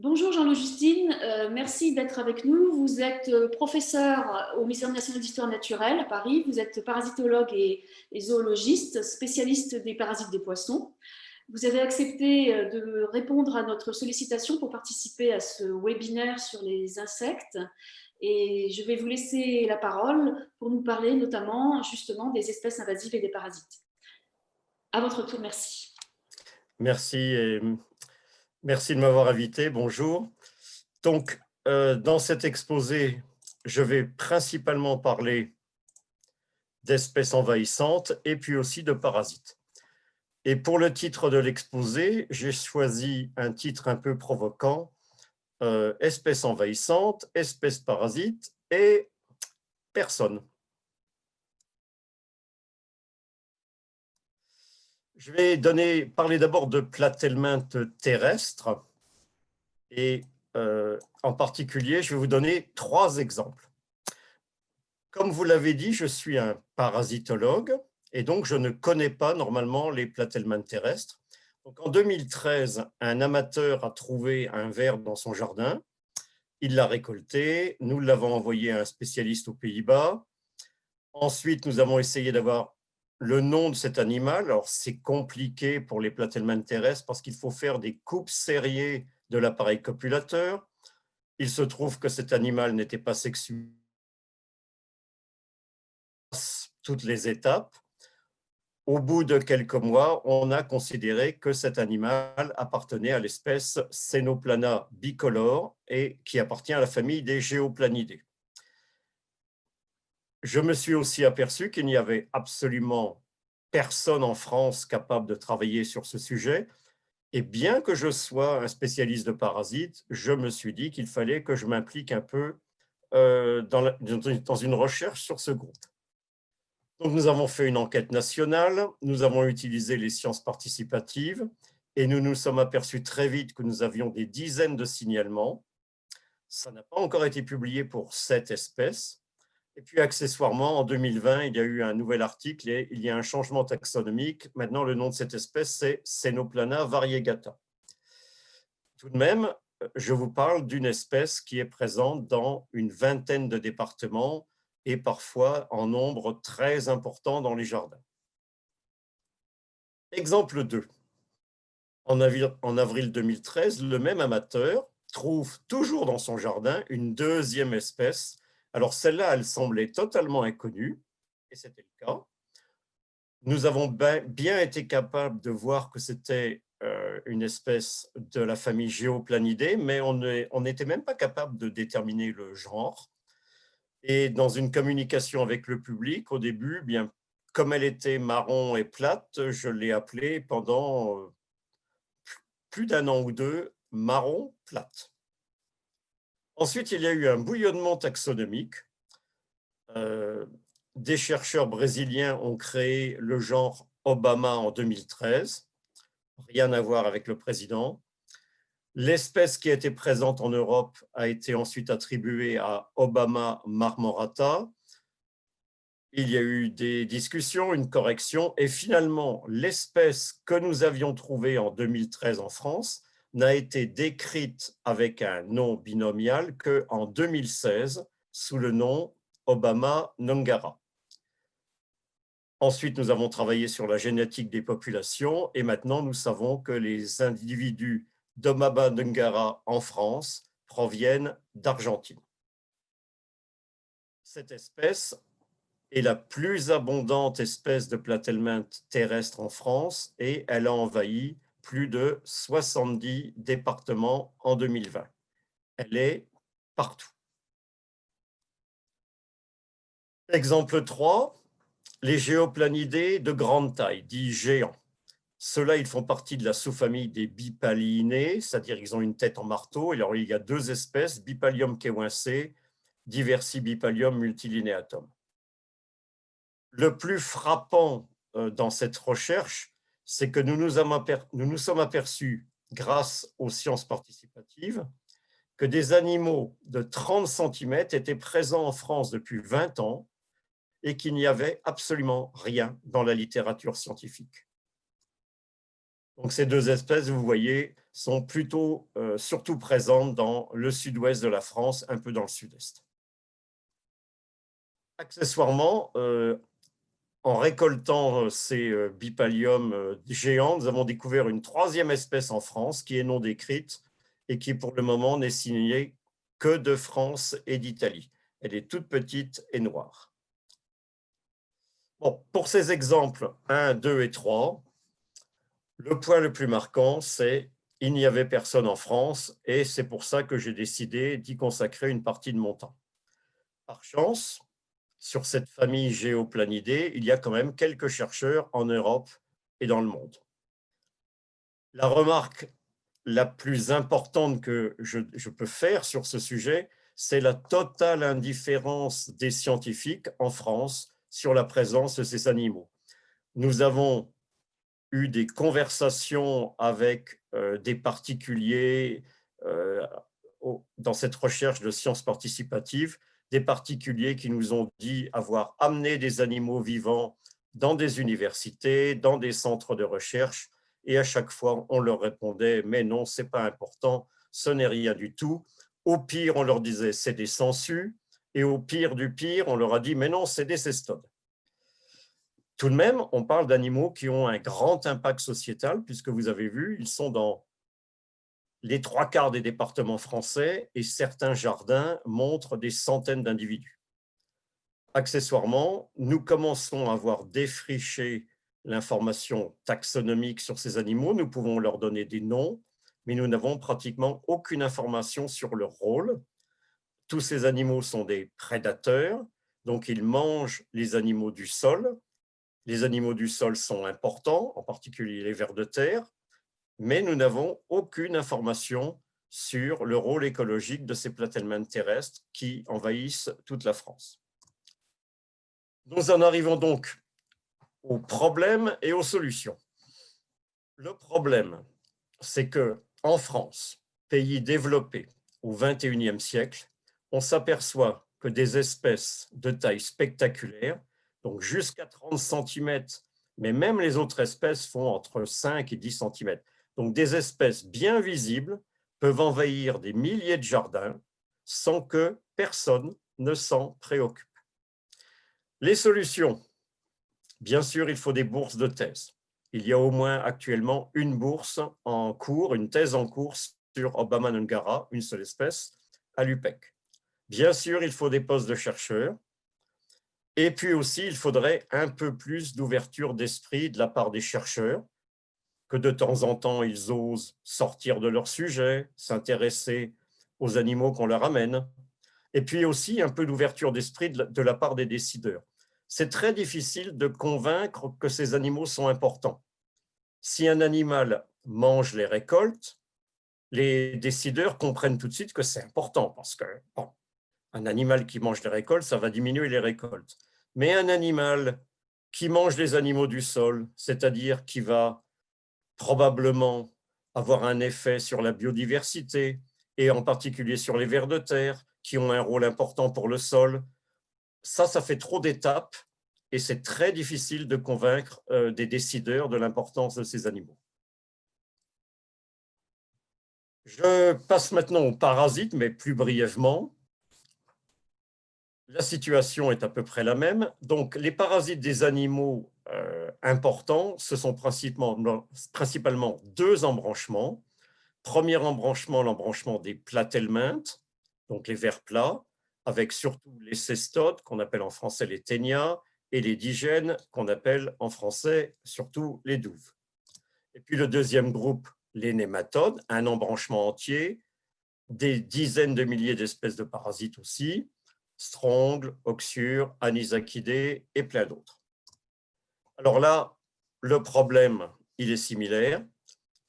Bonjour Jean-Loup Justine, merci d'être avec nous. Vous êtes professeur au Muséum national d'histoire naturelle à Paris, vous êtes parasitologue et zoologiste, spécialiste des parasites des poissons. Vous avez accepté de répondre à notre sollicitation pour participer à ce webinaire sur les insectes et je vais vous laisser la parole pour nous parler notamment justement des espèces invasives et des parasites. À votre tour, merci. Merci et merci de m'avoir invité. Bonjour. Donc, dans cet exposé, je vais principalement parler d'espèces envahissantes et puis aussi de parasites. Et pour le titre de l'exposé, j'ai choisi un titre un peu provoquant, espèces envahissantes, espèces parasites et personnes. Je vais parler d'abord de platelmintes terrestres et en particulier, je vais vous donner 3 exemples. Comme vous l'avez dit, je suis un parasitologue et donc je ne connais pas normalement les platelmintes terrestres. Donc en 2013, un amateur a trouvé un ver dans son jardin. Il l'a récolté, nous l'avons envoyé à un spécialiste aux Pays-Bas. Ensuite, nous avons essayé d'avoir le nom de cet animal. Alors, c'est compliqué pour les platelmintes terrestres parce qu'il faut faire des coupes serrées de l'appareil copulateur. Il se trouve que cet animal n'était pas sexué toutes les étapes. Au bout de quelques mois, on a considéré que cet animal appartenait à l'espèce Cénoplana bicolore et qui appartient à la famille des Géoplanidés. Je me suis aussi aperçu qu'il n'y avait absolument personne en France capable de travailler sur ce sujet. Et bien que je sois un spécialiste de parasites, je me suis dit qu'il fallait que je m'implique un peu dans une recherche sur ce groupe. Donc, nous avons fait une enquête nationale, nous avons utilisé les sciences participatives et nous nous sommes aperçus très vite que nous avions des dizaines de signalements. Ça n'a pas encore été publié pour 7 espèces. Et puis, accessoirement, en 2020, il y a eu un nouvel article et il y a un changement taxonomique. Maintenant, le nom de cette espèce, c'est Cénoplana variegata. Tout de même, je vous parle d'une espèce qui est présente dans une vingtaine de départements et parfois en nombre très important dans les jardins. Exemple 2. En avril 2013, le même amateur trouve toujours dans son jardin une deuxième espèce. Alors celle-là, elle semblait totalement inconnue, et c'était le cas. Nous avons bien été capables de voir que c'était une espèce de la famille Géoplanidés, mais on n'était même pas capable de déterminer le genre. Et dans une communication avec le public, au début, bien, comme elle était marron et plate, je l'ai appelée pendant plus d'un an ou deux marron plate. Ensuite, il y a eu un bouillonnement taxonomique. Des chercheurs brésiliens ont créé le genre Obama en 2013. Rien à voir avec le président. L'espèce qui était présente en Europe a été ensuite attribuée à Obama marmorata. Il y a eu des discussions, une correction, et finalement, l'espèce que nous avions trouvée en 2013 en France n'a été décrite avec un nom binomial qu'en 2016 sous le nom Obama nongara. Ensuite, nous avons travaillé sur la génétique des populations et maintenant, nous savons que les individus d'Obama nongara en France proviennent d'Argentine. Cette espèce est la plus abondante espèce de platelminthe terrestre en France et elle a envahi plus de 70 départements en 2020. Elle est partout. Exemple 3, les géoplanidés de grande taille, dits géants. Ceux-là, ils font partie de la sous-famille des Bipaliinae, c'est-à-dire qu'ils ont une tête en marteau. Et alors, il y a 2 espèces, Bipalium kewense, Diversibipalium multilineatum. Le plus frappant dans cette recherche, c'est que nous nous sommes aperçus, grâce aux sciences participatives, que des animaux de 30 cm étaient présents en France depuis 20 ans et qu'il n'y avait absolument rien dans la littérature scientifique. Donc ces 2 espèces, vous voyez, sont plutôt, surtout présentes dans le sud-ouest de la France, un peu dans le sud-est. Accessoirement, en récoltant ces bipaliums géants, nous avons découvert une troisième espèce en France qui est non décrite et qui, pour le moment, n'est signée que de France et d'Italie. Elle est toute petite et noire. Bon, pour ces exemples 1, 2 et 3, le point le plus marquant, c'est il n'y avait personne en France et c'est pour ça que j'ai décidé d'y consacrer une partie de mon temps. Par chance, sur cette famille Géoplanidée, il y a quand même quelques chercheurs en Europe et dans le monde. La remarque la plus importante que je peux faire sur ce sujet, c'est la totale indifférence des scientifiques en France sur la présence de ces animaux. Nous avons eu des conversations avec des particuliers dans cette recherche de sciences participatives, des particuliers qui nous ont dit avoir amené des animaux vivants dans des universités, dans des centres de recherche, et à chaque fois, on leur répondait « mais non, ce n'est pas important, ce n'est rien du tout ». Au pire, on leur disait « c'est des sangsues », et au pire du pire, on leur a dit « mais non, c'est des cestodes ». Tout de même, on parle d'animaux qui ont un grand impact sociétal, puisque vous avez vu, ils sont dans les 3/4 des départements français et certains jardins montrent des centaines d'individus. Accessoirement, nous commençons à avoir défriché l'information taxonomique sur ces animaux. Nous pouvons leur donner des noms, mais nous n'avons pratiquement aucune information sur leur rôle. Tous ces animaux sont des prédateurs, donc ils mangent les animaux du sol. Les animaux du sol sont importants, en particulier les vers de terre, mais nous n'avons aucune information sur le rôle écologique de ces platelmènes terrestres qui envahissent toute la France. Nous en arrivons donc aux problèmes et aux solutions. Le problème, c'est qu'en France, pays développé au XXIe siècle, on s'aperçoit que des espèces de taille spectaculaire, donc jusqu'à 30 cm, mais même les autres espèces font entre 5 et 10 cm. Donc des espèces bien visibles peuvent envahir des milliers de jardins sans que personne ne s'en préoccupe. Les solutions, bien sûr, il faut des bourses de thèse. Il y a au moins actuellement une bourse en cours, une thèse en cours sur Obama Ngara, une seule espèce, à l'UPEC. Bien sûr, il faut des postes de chercheurs. Et puis aussi, il faudrait un peu plus d'ouverture d'esprit de la part des chercheurs, que de temps en temps, ils osent sortir de leur sujet, s'intéresser aux animaux qu'on leur amène. Et puis aussi un peu d'ouverture d'esprit de la part des décideurs. C'est très difficile de convaincre que ces animaux sont importants. Si un animal mange les récoltes, les décideurs comprennent tout de suite que c'est important parce que bon, un animal qui mange les récoltes, ça va diminuer les récoltes. Mais un animal qui mange les animaux du sol, c'est-à-dire qui va probablement avoir un effet sur la biodiversité et en particulier sur les vers de terre qui ont un rôle important pour le sol, ça fait trop d'étapes et c'est très difficile de convaincre des décideurs de l'importance de ces animaux. Je passe maintenant aux parasites, mais plus brièvement. La situation est à peu près la même. Donc, les parasites des animaux importants, ce sont principalement deux embranchements. Premier embranchement, l'embranchement des platelmintes, donc les vers plats, avec surtout les cestodes, qu'on appelle en français les ténias, et les digènes, qu'on appelle en français surtout les douves. Et puis le deuxième groupe, les nématodes, un embranchement entier, des dizaines de milliers d'espèces de parasites aussi, strongles, oxyures, anisakidés et plein d'autres. Alors là, le problème, il est similaire.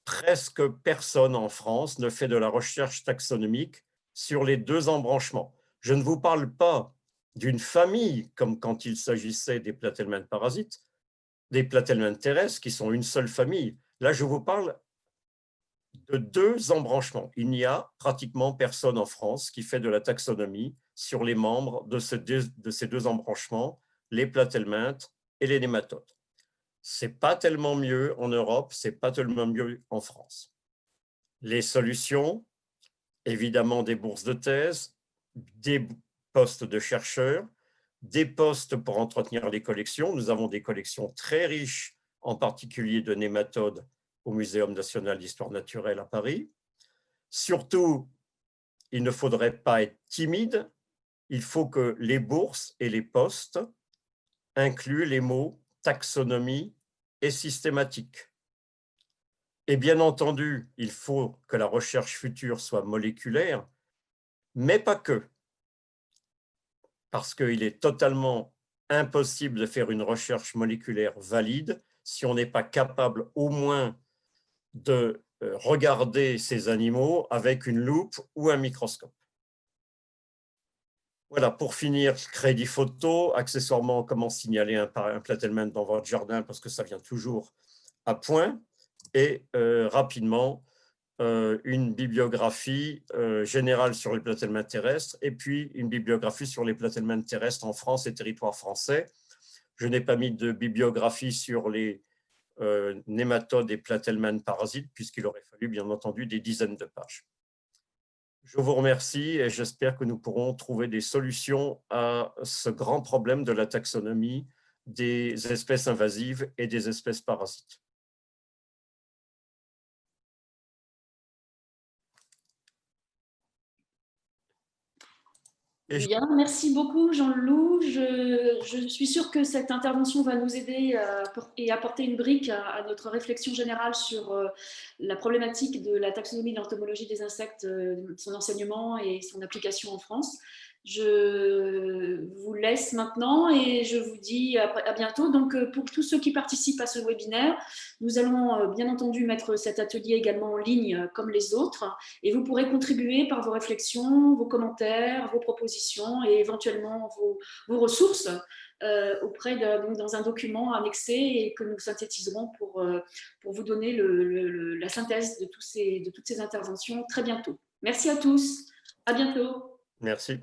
Presque personne en France ne fait de la recherche taxonomique sur les deux embranchements. Je ne vous parle pas d'une famille, comme quand il s'agissait des platelmènes parasites, des platelmènes terrestres, qui sont une seule famille. Là, je vous parle de deux embranchements. Il n'y a pratiquement personne en France qui fait de la taxonomie sur les membres de ces deux embranchements, les platelmintes et les nématodes. Ce n'est pas tellement mieux en Europe, ce n'est pas tellement mieux en France. Les solutions, évidemment des bourses de thèse, des postes de chercheurs, des postes pour entretenir les collections. Nous avons des collections très riches, en particulier de nématodes au Muséum national d'histoire naturelle à Paris. Surtout, il ne faudrait pas être timide. Il faut que les bourses et les postes incluent les mots taxonomie et systématique. Et bien entendu, il faut que la recherche future soit moléculaire, mais pas que, parce qu'il est totalement impossible de faire une recherche moléculaire valide si on n'est pas capable au moins de regarder ces animaux avec une loupe ou un microscope. Voilà, pour finir, crédit photo, accessoirement, comment signaler un platelman dans votre jardin, parce que ça vient toujours à point, et rapidement, une bibliographie générale sur les platelmans terrestres, et puis une bibliographie sur les platelmans terrestres en France et territoire français. Je n'ai pas mis de bibliographie sur les nématodes et platelmans parasites, puisqu'il aurait fallu, bien entendu, des dizaines de pages. Je vous remercie et j'espère que nous pourrons trouver des solutions à ce grand problème de la taxonomie des espèces invasives et des espèces parasites. Bien, merci beaucoup Jean-Loup. Je suis sûre que cette intervention va nous aider et apporter une brique à notre réflexion générale sur la problématique de la taxonomie de l'entomologie des insectes, son enseignement et son application en France. Je vous laisse maintenant et je vous dis à bientôt. Donc, pour tous ceux qui participent à ce webinaire, nous allons bien entendu mettre cet atelier également en ligne comme les autres. Et vous pourrez contribuer par vos réflexions, vos commentaires, vos propositions et éventuellement vos ressources dans un document annexé et que nous synthétiserons pour vous donner la synthèse de toutes ces interventions très bientôt. Merci à tous. À bientôt. Merci.